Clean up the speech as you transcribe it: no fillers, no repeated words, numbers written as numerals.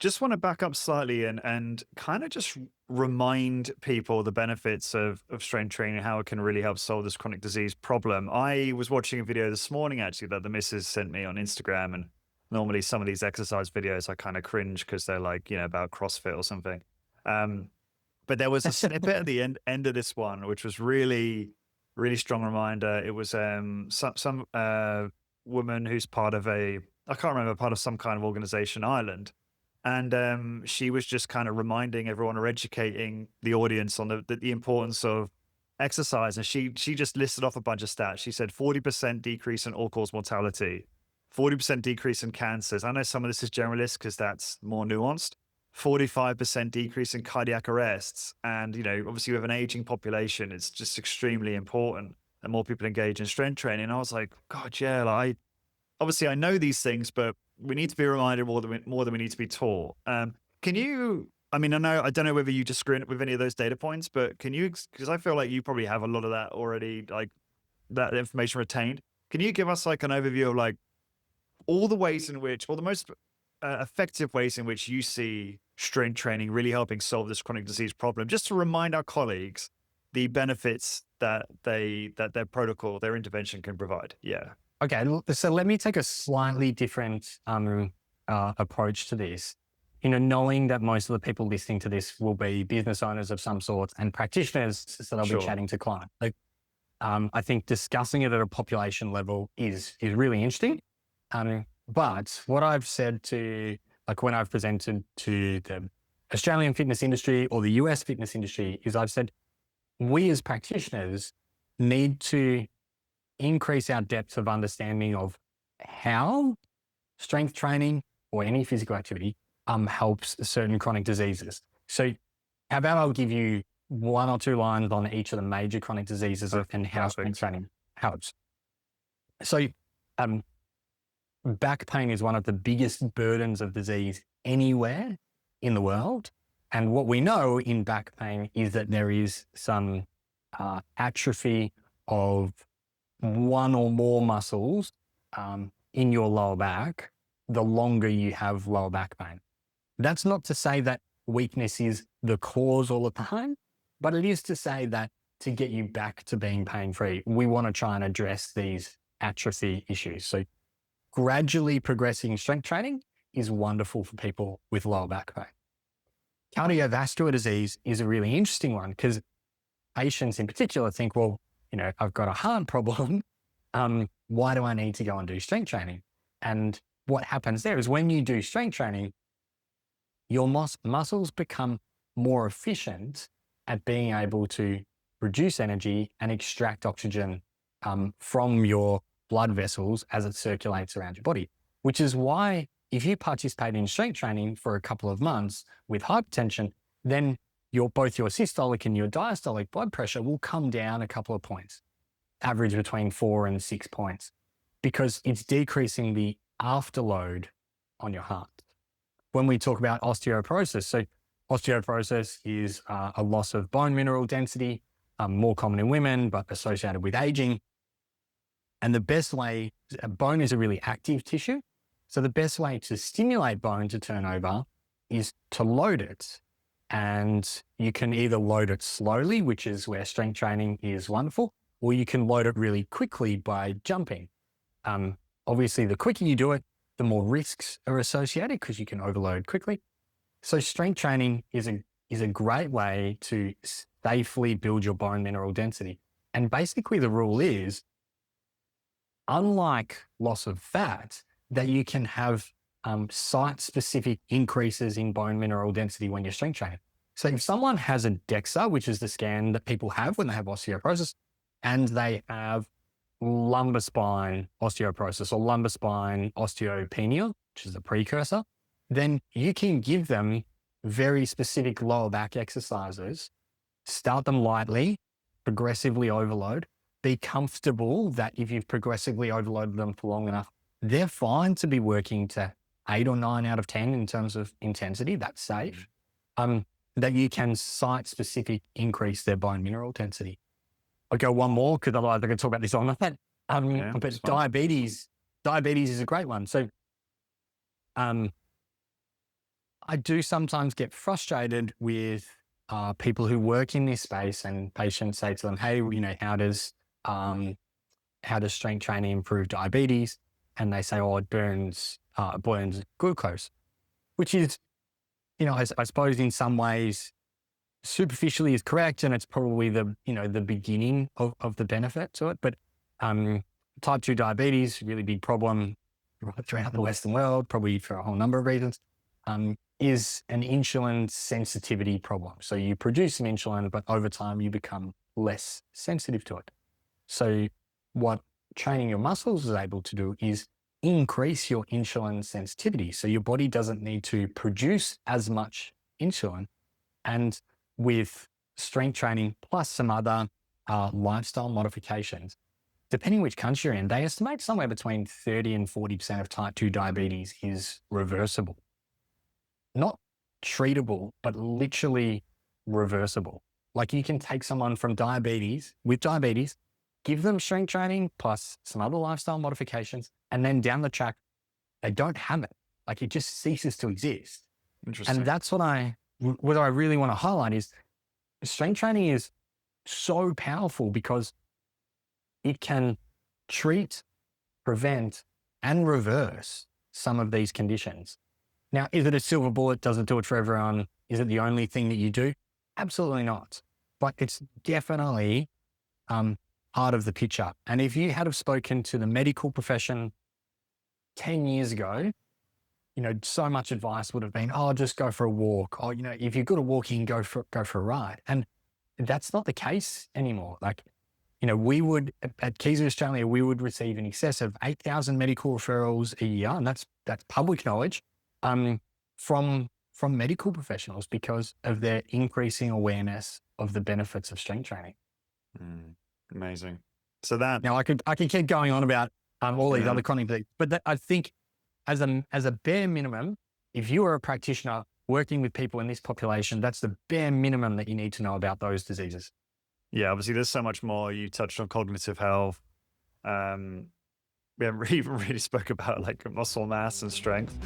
just want to back up slightly and kind of just remind people the benefits of strength training, how it can really help solve this chronic disease problem. I was watching a video this morning actually that the missus sent me on Instagram, and normally some of these exercise videos I kind of cringe because they're like, about CrossFit or something. Um, but there was a snippet at the end of this one, which was really strong reminder. It was some woman who's part of I can't remember, part of some kind of organization in Ireland. And she was just kind of reminding everyone or educating the audience on the importance of exercise. And she just listed off a bunch of stats. She said 40% decrease in all-cause mortality, 40% decrease in cancers. I know some of this is generalist because that's more nuanced. 45% decrease in cardiac arrests. And, obviously with an aging population, it's just extremely important that more people engage in strength training. And I was like, God, yeah, obviously I know these things, but we need to be reminded more than we need to be taught. Can you, I don't know whether you disagree with any of those data points, but can you, because I feel like you probably have a lot of that already, like that information retained. Can you give us like an overview of like all the ways in which, or the most effective ways in which you see strength training really helping solve this chronic disease problem, just to remind our colleagues the benefits that their protocol, their intervention can provide? Yeah. Okay, so let me take a slightly different approach to this. Knowing that most of the people listening to this will be business owners of some sort and practitioners that I'll be chatting to clients. Like, I think discussing it at a population level is really interesting. But what I've said to, like when I've presented to the Australian fitness industry or the US fitness industry, is I've said, we as practitioners need to increase our depth of understanding of how strength training or any physical activity helps certain chronic diseases. So how about I'll give you one or two lines on each of the major chronic diseases and how strength training helps. So back pain is one of the biggest burdens of disease anywhere in the world. And what we know in back pain is that there is some atrophy of one or more muscles in your lower back the longer you have lower back pain. That's not to say that weakness is the cause all the time, but it is to say that to get you back to being pain-free, we want to try and address these atrophy issues. So gradually progressing strength training is wonderful for people with lower back pain. Cardiovascular disease is a really interesting one because patients in particular think, well, I've got a heart problem. Why do I need to go and do strength training? And what happens there is when you do strength training, your muscles become more efficient at being able to produce energy and extract oxygen from your blood vessels as it circulates around your body, which is why if you participate in strength training for a couple of months with hypertension, then both your systolic and your diastolic blood pressure will come down a couple of points, average between 4 and 6 points, because it's decreasing the afterload on your heart. When we talk about osteoporosis, so osteoporosis is a loss of bone mineral density, more common in women, but associated with aging. And the best way, bone is a really active tissue. So the best way to stimulate bone to turn over is to load it. And you can either load it slowly, which is where strength training is wonderful, or you can load it really quickly by jumping. Obviously, the quicker you do it, the more risks are associated because you can overload quickly. So strength training is a great way to safely build your bone mineral density. And basically the rule is, unlike loss of fat, that you can have site-specific increases in bone mineral density when you're strength training. So if someone has a DEXA, which is the scan that people have when they have osteoporosis, and they have lumbar spine osteoporosis or lumbar spine osteopenia, which is a precursor, then you can give them very specific lower back exercises, start them lightly, progressively overload, be comfortable that if you've progressively overloaded them for long enough, they're fine to be working to 8 or 9 out of 10 in terms of intensity. That's safe. That you can site-specific increase their bone mineral density. I'll go one more because otherwise I can talk about this all night. But diabetes is a great one. So I I do sometimes get frustrated with people who work in this space, and patients say to them, "Hey, how does strength training improve diabetes?" And they say, "Oh, it burns glucose," which is, I suppose in some ways superficially is correct, and it's probably the beginning of the benefit to it. But type 2 diabetes, really big problem right throughout the Western world, probably for a whole number of reasons, is an insulin sensitivity problem. So you produce some insulin, but over time you become less sensitive to it. So what training your muscles is able to do is increase your insulin sensitivity. So your body doesn't need to produce as much insulin. And with strength training plus some other lifestyle modifications, depending which country you're in, they estimate somewhere between 30 and 40% of type 2 diabetes is reversible. Not treatable, but literally reversible. Like you can take someone with diabetes, give them strength training plus some other lifestyle modifications, and then down the track, they don't have it. Like it just ceases to exist. Interesting. And that's what I really want to highlight is strength training is so powerful because it can treat, prevent, and reverse some of these conditions. Now, is it a silver bullet? Does it do it for everyone? Is it the only thing that you do? Absolutely not. But it's definitely part of the picture. And if you had have spoken to the medical profession 10 years ago, so much advice would have been, oh, just go for a walk. Or, if you're good at walking, go for a ride. And that's not the case anymore. Like, we would, at Keys Australia, we would receive in excess of 8,000 medical referrals a year. And that's public knowledge from medical professionals because of their increasing awareness of the benefits of strength training. Amazing. So that now I could keep going on about all these other chronic things, but I think as a bare minimum, if you are a practitioner working with people in this population, that's the bare minimum that you need to know about those diseases. Yeah, obviously there's so much more. You touched on cognitive health. We haven't even really spoke about like muscle mass and strength.